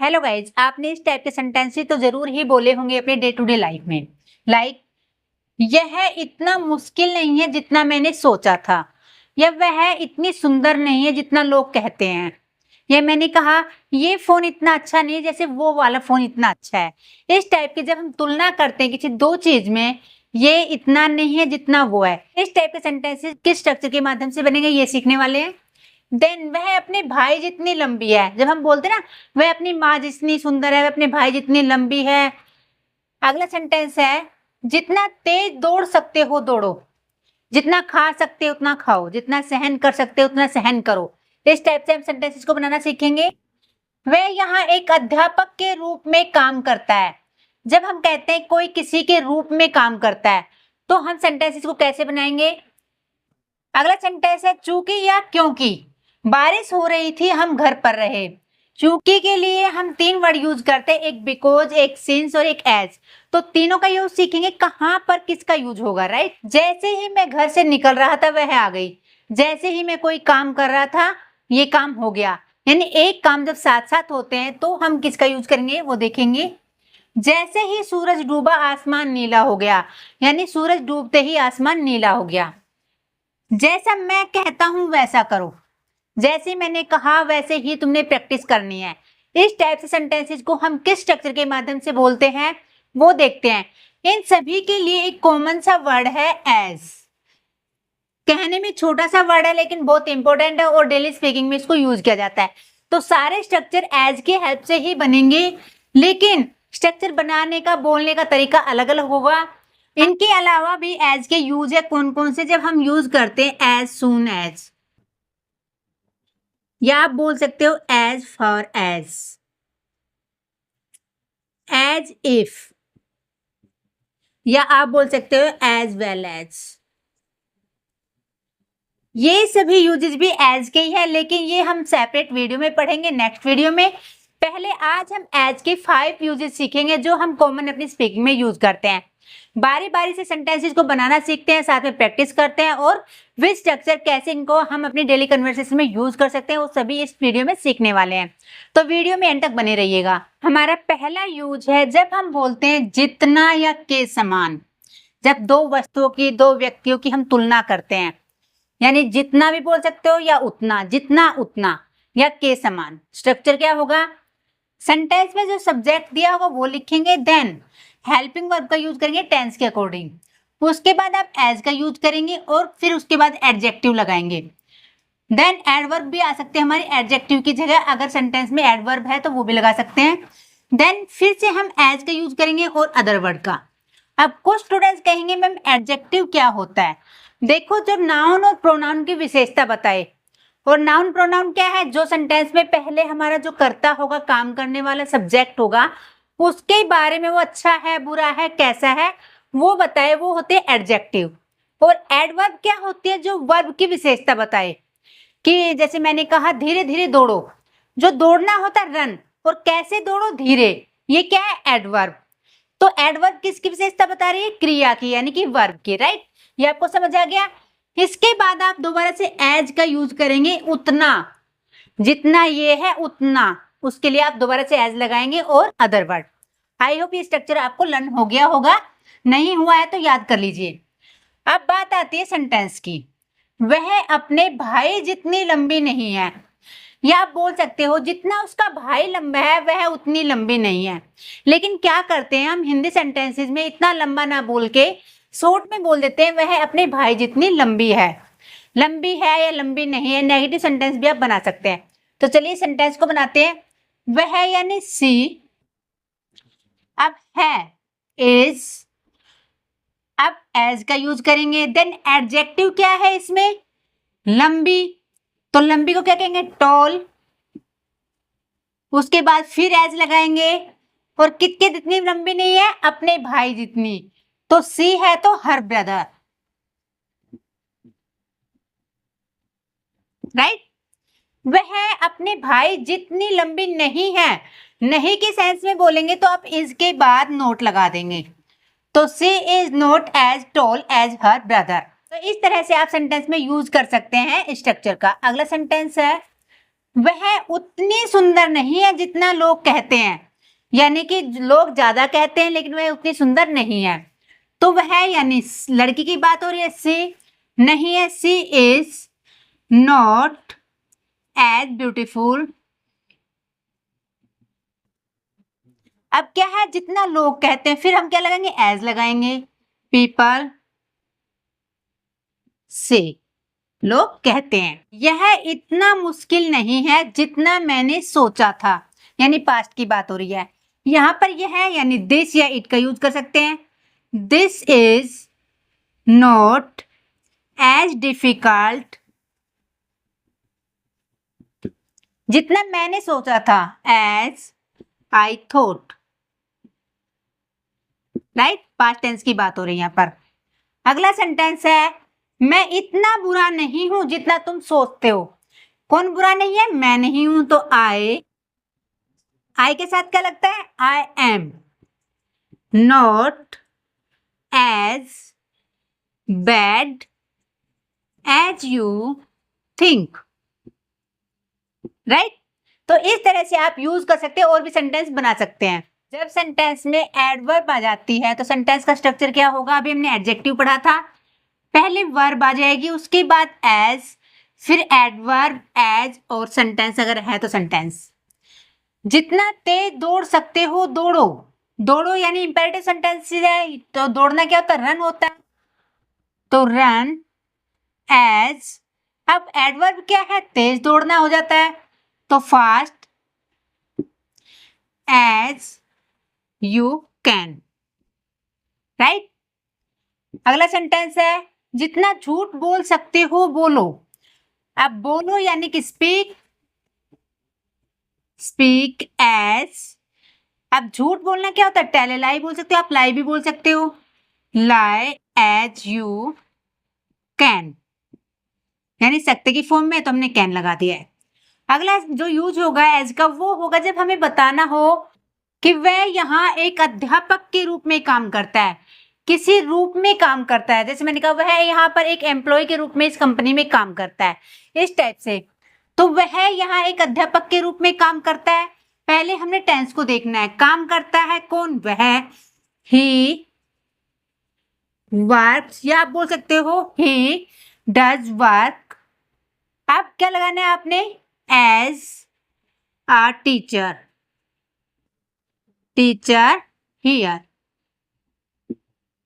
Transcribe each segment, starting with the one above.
Hello guys, आपने इस type के सेंटेंसेस तो जरूर ही बोले होंगे अपने डे टू डे लाइफ में। लाइक यह इतना मुश्किल नहीं है जितना मैंने सोचा था, या वह इतनी सुंदर नहीं है जितना लोग कहते हैं, या मैंने कहा ये फोन इतना अच्छा नहीं है जैसे वो वाला फोन इतना अच्छा है। इस टाइप की जब हम तुलना करते हैं किसी दो चीज में, ये इतना नहीं है जितना वो है, इस टाइप के सेंटेंसेस किस स्ट्रक्चर के माध्यम से बनेंगे ये सीखने वाले हैं। देन वह अपने भाई जितनी लंबी है, जब हम बोलते हैं ना वह अपनी माँ जितनी सुंदर है, वह अपने भाई जितनी लंबी है। अगला सेंटेंस है जितना तेज दौड़ सकते हो दौड़ो, जितना खा सकते हो उतना खाओ, जितना सहन कर सकते हो उतना सहन करो। इस टाइप से हम सेंटेंसेस को बनाना सीखेंगे। वह यहाँ एक अध्यापक के रूप में काम करता है। जब हम कहते हैं कोई किसी के रूप में काम करता है तो हम सेंटेंसेस को कैसे बनाएंगे। अगला सेंटेंस है चूंकि या क्योंकि बारिश हो रही थी हम घर पर रहे। चूंकि के लिए हम तीन वर्ड यूज करते हैं, एक बिकॉज, एक सिंस और एक एज। तो तीनों का यूज सीखेंगे कहां पर किसका यूज होगा, राइट। जैसे ही मैं घर से निकल रहा था वह आ गई, जैसे ही मैं कोई काम कर रहा था ये काम हो गया। यानी एक काम जब साथ साथ होते हैं तो हम किसका यूज करेंगे वो देखेंगे। जैसे ही सूरज डूबा आसमान नीला हो गया, यानी सूरज डूबते ही आसमान नीला हो गया। जैसा मैं कहता हूं वैसा करो, जैसे मैंने कहा वैसे ही तुमने प्रैक्टिस करनी है। इस टाइप से सेंटेंसेस को हम किस स्ट्रक्चर के माध्यम से बोलते हैं वो देखते हैं। इन सभी के लिए एक कॉमन सा वर्ड है एज। कहने में छोटा सा वर्ड है लेकिन बहुत इंपॉर्टेंट है और डेली स्पीकिंग में इसको यूज किया जाता है। तो सारे स्ट्रक्चर एज के हेल्प से ही बनेंगे, लेकिन स्ट्रक्चर बनाने का बोलने का तरीका अलग अलग होगा। इनके अलावा भी एज के यूज है कौन कौन से, जब हम यूज करते हैं एज सून एज, या आप बोल सकते हो एज फॉर एज इफ, या आप बोल सकते हो एज वेल एज। ये सभी यूजेस भी एज के ही है, लेकिन ये हम सेपरेट वीडियो में पढ़ेंगे नेक्स्ट वीडियो में। पहले आज हम एज के 5 यूजेस सीखेंगे जो हम कॉमन अपनी स्पीकिंग में यूज करते हैं। बारी बारी से सेंटेंसेस को बनाना सीखते हैं, साथ में प्रैक्टिस करते हैं, और विच स्ट्रक्चर कैसे इनको हम अपनी डेली कन्वर्सेशन में यूज कर सकते हैं वो सभी इस वीडियो में सीखने वाले हैं। तो वीडियो में एंड तक बने रहिएगा। हमारा पहला यूज है जब हम बोलते हैं जितना या के समान। जब दो वस्तुओं की, दो व्यक्तियों की हम तुलना करते हैं, यानी जितना भी बोल सकते हो या उतना, जितना उतना, या के समान। स्ट्रक्चर क्या होगा, सेंटेंस में जो सब्जेक्ट दिया होगा वो लिखेंगे, देन हेल्पिंग वर्ब का यूज करेंगे टेंस के अकॉर्डिंग, उसके बाद आप एज का यूज करेंगे और फिर उसके बाद एडजेक्टिव लगाएंगे। देन एडवर्ब भी आ सकते हैं हमारे एडजेक्टिव की जगह, अगर सेंटेंस में एडवर्ब है तो वो भी लगा सकते हैं। देन फिर से हम एज का यूज करेंगे और अदर वर्ड का। अब कुछ स्टूडेंट्स कहेंगे मैम एडजेक्टिव क्या होता है। देखो, जो नाउन और प्रोनाउन की विशेषता बताए, और नाउन प्रोनाउन क्या है, जो सेंटेंस में पहले हमारा जो करता होगा, काम करने वाला सब्जेक्ट होगा, उसके बारे में वो अच्छा है, बुरा है, कैसा है वो बताए, वो होते हैं एडजेक्टिव। और एडवर्ब क्या होती है, जो वर्ब की विशेषता बताए, कि जैसे मैंने कहा धीरे धीरे दौड़ो, जो दौड़ना होता है रन, और कैसे दौड़ो धीरे, ये क्या है एडवर्ब। तो एडवर्ब किसकी विशेषता बता रही है, क्रिया की, यानी कि वर्ब की, राइट। ये आपको समझ आ गया। इसके बाद आप दोबारा से एज का यूज करेंगे, उतना, जितना ये है उतना, उसके लिए आप दोबारा से एज लगाएंगे और अदर वर्ड। आई होप ये स्ट्रक्चर आपको लर्न हो गया होगा, नहीं हुआ है तो याद कर लीजिए। अब बात आती है सेंटेंस की, वह अपने भाई जितनी लंबी नहीं है, या आप बोल सकते हो जितना उसका भाई लंबा है वह उतनी लंबी नहीं है। लेकिन क्या करते हैं हम हिंदी सेंटेंसेस में, इतना लंबा ना बोल के शॉर्ट में बोल देते हैं वह अपने भाई जितनी लंबी है। लंबी है या लंबी नहीं है, नेगेटिव सेंटेंस भी आप बना सकते हैं। तो चलिए सेंटेंस को बनाते हैं। वह यानी सी, अब है इज, अब एज का यूज करेंगे। देन एडजेक्टिव क्या है इसमें, लंबी, तो लंबी को क्या कहेंगे, टॉल। उसके बाद फिर एज लगाएंगे, और कितने जितनी लंबी नहीं है, अपने भाई जितनी, तो सी है तो हर ब्रदर, राइट। वह अपने भाई जितनी लंबी नहीं है, नहीं के सेंस में बोलेंगे तो आप इसके बाद नोट लगा देंगे, तो she is not as tall as her brother. तो इस तरह से आप सेंटेंस में यूज कर सकते हैं स्ट्रक्चर का। अगला सेंटेंस है वह उतनी सुंदर नहीं है जितना लोग कहते हैं, यानी कि लोग ज्यादा कहते हैं लेकिन वह उतनी सुंदर नहीं है। तो वह यानी लड़की की बात हो रही है, सी नहीं है, सी इज नॉट एज ब्यूटीफुल। अब क्या है, जितना लोग कहते हैं, फिर हम क्या लगाएंगे, एज लगाएंगे। पीपल से, लोग कहते हैं। यह इतना मुश्किल नहीं है जितना मैंने सोचा था, यानी पास्ट की बात हो रही है। यहां पर यह है यानी दिस या इट का यूज कर सकते हैं। This is not as difficult जितना मैंने सोचा था, as I thought. Right, past tense की बात हो रही है यहाँ पर। अगला सेंटेंस है, मैं इतना बुरा नहीं हूं जितना तुम सोचते हो। कौन बुरा नहीं है, मैं नहीं हूं, तो आई के साथ क्या लगता है, I am not as bad as you think. Right, तो इस तरह से आप यूज कर सकते हैं, और भी सेंटेंस बना सकते हैं। जब सेंटेंस में एडवर्ब आ जाती है तो सेंटेंस का स्ट्रक्चर क्या होगा, अभी हमने एडजेक्टिव पढ़ा था, पहले वर्ब आ जाएगी, उसके बाद एज, फिर एडवर्ब, एज और सेंटेंस अगर है तो सेंटेंस। जितना तेज दौड़ सकते हो दौड़ो। दौड़ो यानी इंपेरेटिव सेंटेंस है, तो दौड़ना क्या होता है, रन होता है, तो रन एज। अब एडवर्ब क्या है, तेज दौड़ना हो जाता है, तो fast as you can. Right, अगला सेंटेंस है, जितना झूठ बोल सकते हो बोलो। अब बोलो यानी कि स्पीक, स्पीक एज। अब झूठ बोलना क्या होता है, टेल ए लाई बोल सकते हो, आप लाई भी बोल सकते हो, लाई एज यू कैन, यानी सकते की फॉर्म में, तो हमने कैन लगा दिया है। अगला जो यूज होगा एज का, वो होगा जब हमें बताना हो कि वह यहाँ एक अध्यापक के रूप में काम करता है, किसी रूप में काम करता है। जैसे मैंने कहा वह यहाँ पर एक एम्प्लॉय के रूप में इस कंपनी में काम करता है, इस टाइप से। तो वह यहाँ एक अध्यापक के रूप में काम करता है। पहले हमने टेंस को देखना है, काम करता है कौन, वह, ही वर्क्स, या आप बोल सकते हो ही डज वर्क। अब क्या लगाना है आपने, as a teacher, teacher here.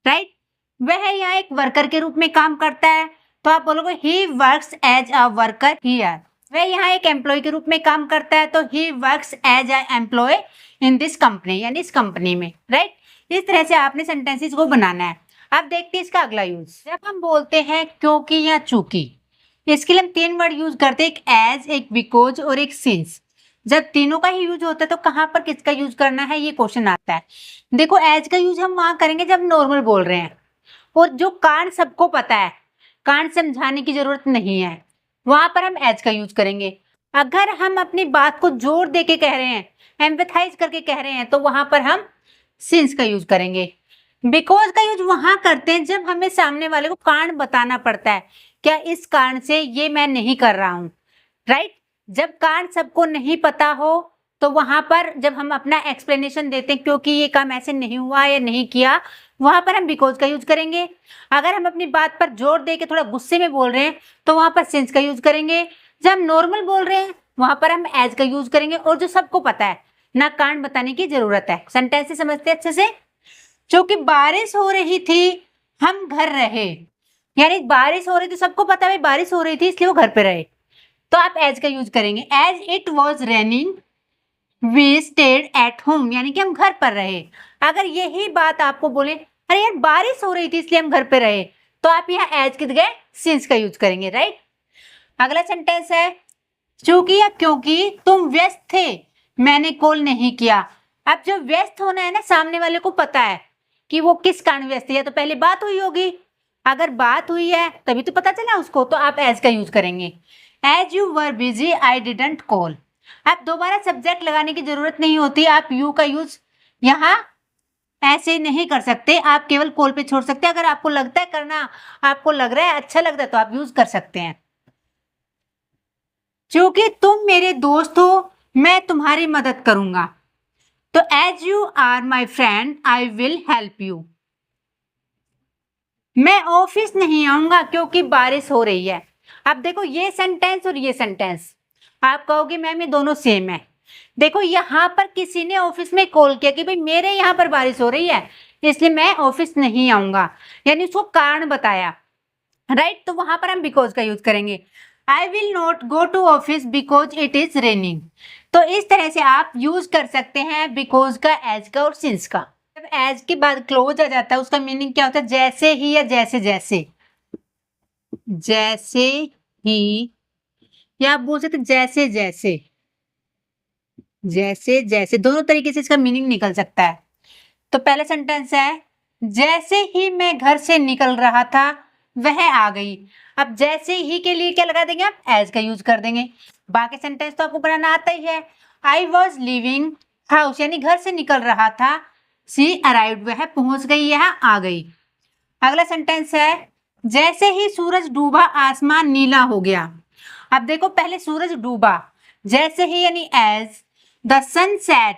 Right, वह यहाँ एक वर्कर के रूप में काम करता है, तो आप बोलोगे he works as a worker here. वह यहाँ एक एम्प्लॉय के रूप में काम करता है, तो he works as a employ in this company, यानी इस कंपनी में। राइट, इस तरह से आपने सेंटेंसेस को बनाना है। अब देखते हैं इसका अगला यूज। जब हम बोलते हैं क्योंकि या चूंकि, इसके लिए हम 3 वर्ड यूज करते हैं, एक एज, एक बिकॉज और एक सिंस। जब तीनों का ही यूज होता है तो कहाँ पर किसका यूज करना है, ये क्वेश्चन आता है। देखो, एज का यूज हम वहां करेंगे जब नॉर्मल बोल रहे हैं, और जो कारण सबको पता है, कारण समझाने की जरूरत नहीं है, वहां पर हम एज का यूज करेंगे। अगर हम अपनी बात को जोर दे के कह रहे हैं, एम्पैथाइज करके कह रहे हैं, तो वहां पर हम सिंस का यूज करेंगे। बिकॉज का यूज वहां करते हैं जब हमें सामने वाले को कारण बताना पड़ता है, क्या इस कारण से ये मैं नहीं कर रहा हूं। राइट, जब कारण सबको नहीं पता हो तो वहां पर जब हम अपना एक्सप्लेनेशन देते हैं क्योंकि ये काम ऐसे नहीं हुआ या नहीं किया, वहां पर हम बिकॉज का यूज करेंगे। अगर हम अपनी बात पर जोर दे के थोड़ा गुस्से में बोल रहे हैं तो वहां पर सिंस का यूज करेंगे। जब हम नॉर्मल बोल रहे हैं वहां पर हम एज का यूज करेंगे, और जो सबको पता है, ना कारण बताने की जरूरत है। सेंटेंस से समझते हैं अच्छे से। क्योंकि बारिश हो रही थी हम घर रहे, यानी बारिश हो रही थी, सबको पता है बारिश हो रही थी इसलिए वो घर पे रहे, तो आप एज का यूज करेंगे। As it was raining we stayed at home, यानी कि हम घर पर रहे। अगर यही बात आपको बोले अरे यार बारिश हो रही थी इसलिए हम घर पे रहे, तो आप यहाँ एज की जगह सिंस का यूज करेंगे। राइट, अगला सेंटेंस है, चूंकि या क्योंकि तुम व्यस्त थे मैंने कॉल नहीं किया। अब जो व्यस्त होना है ना, सामने वाले को पता है कि वो किस कारण व्यस्त है, तो पहले बात हुई होगी। अगर बात हुई है तभी तो पता चला उसको, तो आप एज का यूज करेंगे। As you were busy I didn't call. आप दोबारा सब्जेक्ट लगाने की जरूरत नहीं होती, आप यू का यूज यहाँ ऐसे नहीं कर सकते, आप केवल कॉल पे छोड़ सकते हैं। अगर आपको लगता है करना, आपको लग रहा है अच्छा लगता है, तो आप यूज कर सकते हैं। क्योंकि तुम मेरे दोस्त हो, मैं तुम्हारी मदद करूंगा। तो as you are my friend I will help you. मैं ऑफिस नहीं आऊंगा क्योंकि बारिश हो रही है। अब देखो ये सेंटेंस और ये सेंटेंस, आप कहोगे मैम ये दोनों सेम है। देखो यहाँ पर किसी ने ऑफिस में कॉल किया कि भाई मेरे यहाँ पर बारिश हो रही है इसलिए मैं ऑफिस नहीं आऊंगा, यानी उसको कारण बताया, राइट। तो वहां पर हम बिकॉज का यूज करेंगे। I will not go to office because it is raining. तो इस तरह से आप यूज कर सकते हैं बिकॉज का, एज का और सिंस का। जब एज के बाद क्लोज आ जाता है उसका मीनिंग क्या होता है? जैसे ही या जैसे जैसे, जैसे ही, या आप बोल सकते जैसे जैसे, जैसे जैसे, दोनों तरीके से इसका मीनिंग निकल सकता है। तो पहला सेंटेंस है जैसे ही मैं घर से निकल रहा था वह आ गई। अब जैसे ही के लिए क्या लगा देंगे? आप एज का यूज कर देंगे। बाकी सेंटेंस तो आपको बनाना आता ही है। आई वॉज लिविंग हाउस, यानी घर से निकल रहा था। सी अराइव्ड, वह पहुंच गई, यह आ गई। अगला सेंटेंस है जैसे ही सूरज डूबा आसमान नीला हो गया। अब देखो पहले सूरज डूबा, जैसे ही यानी as, the sun set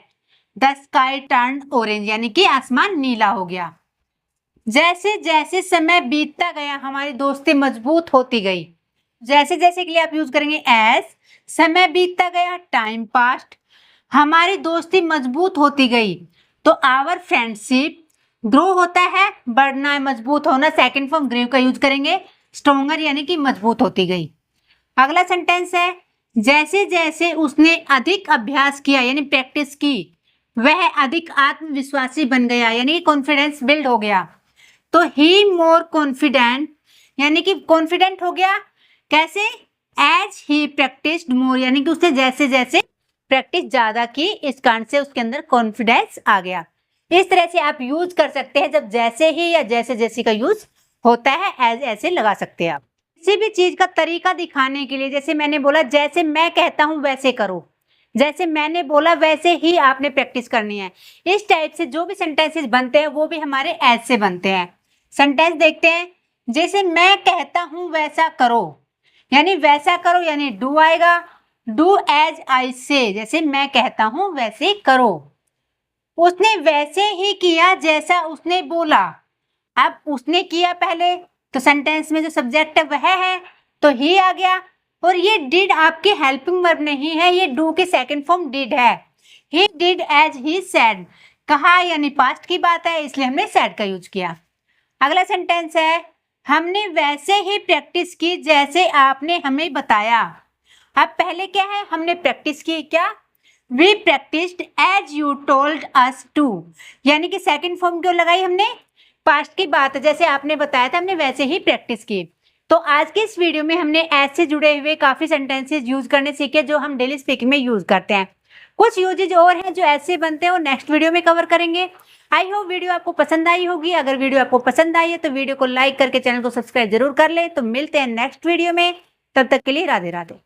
the sky turn orange, यानी कि आसमान नीला हो गया। जैसे जैसे समय बीतता गया हमारी दोस्ती मजबूत होती गई। जैसे जैसे के लिए आप यूज करेंगे एज, समय बीतता गया टाइम पास्ट, हमारी दोस्ती मजबूत होती गई तो आवर फ्रेंडशिप ग्रो होता है, बढ़ना है, मजबूत होना, सेकंड फॉर्म ग्रेव का यूज करेंगे, स्ट्रोंगर यानी कि मजबूत होती गई। अगला सेंटेंस है जैसे जैसे उसने अधिक अभ्यास किया यानी प्रैक्टिस की वह अधिक आत्मविश्वासी बन गया, यानी कॉन्फिडेंस बिल्ड हो गया। तो ही मोर कॉन्फिडेंट, यानी कि कॉन्फिडेंट हो गया। कैसे? एज ही प्रैक्टिस्ड मोर, यानी कि उसने जैसे जैसे प्रैक्टिस ज्यादा की, इस कारण से उसके अंदर कॉन्फिडेंस आ गया। इस तरह से आप यूज कर सकते हैं जब जैसे ही या जैसे जैसे का यूज होता है, एज ऐसे लगा सकते हैं आप। किसी भी चीज का तरीका दिखाने के लिए, जैसे मैंने बोला जैसे मैं कहता हूं वैसे करो, जैसे मैंने बोला वैसे ही आपने प्रैक्टिस करनी है। इस टाइप से जो भी सेंटेंसेस बनते हैं वो भी हमारे एज से बनते हैं। सेंटेंस देखते हैं, जैसे मैं कहता हूं वैसा करो, यानी वैसा करो यानी डू आएगा। डू एज आई से, जैसे मैं कहता हूं वैसे करो। उसने वैसे ही किया जैसा उसने बोला। अब उसने किया पहले, तो सेंटेंस में जो सब्जेक्ट है वह है, तो ही आ गया। और ये डिड आपके हेल्पिंग वर्ब नहीं है, ये डू के सेकंड फॉर्म डिड है। He did as he said, कहा यानी पास्ट की बात है इसलिए हमने सेड का यूज किया। अगला सेंटेंस है हमने वैसे ही प्रैक्टिस की जैसे आपने हमें बताया। अब पहले क्या है? हमने प्रैक्टिस की, क्या? We practised as you told us to, यानी कि सेकंड फॉर्म क्यों लगाई हमने? पास्ट की बात है, जैसे आपने बताया था हमने वैसे ही प्रैक्टिस की। तो आज के इस वीडियो में हमने एज से जुड़े हुए काफी सेंटेंसेस यूज करने सीखे जो हम डेली स्पीकिंग में यूज करते हैं। कुछ यूजेज और हैं जो ऐसे बनते हैं, वो नेक्स्ट वीडियो में कवर करेंगे। आई होप वीडियो आपको पसंद आई होगी। अगर वीडियो आपको पसंद आई है तो वीडियो को लाइक करके चैनल को सब्सक्राइब जरूर कर ले। तो मिलते हैं नेक्स्ट वीडियो में, तब तक के लिए राधे राधे।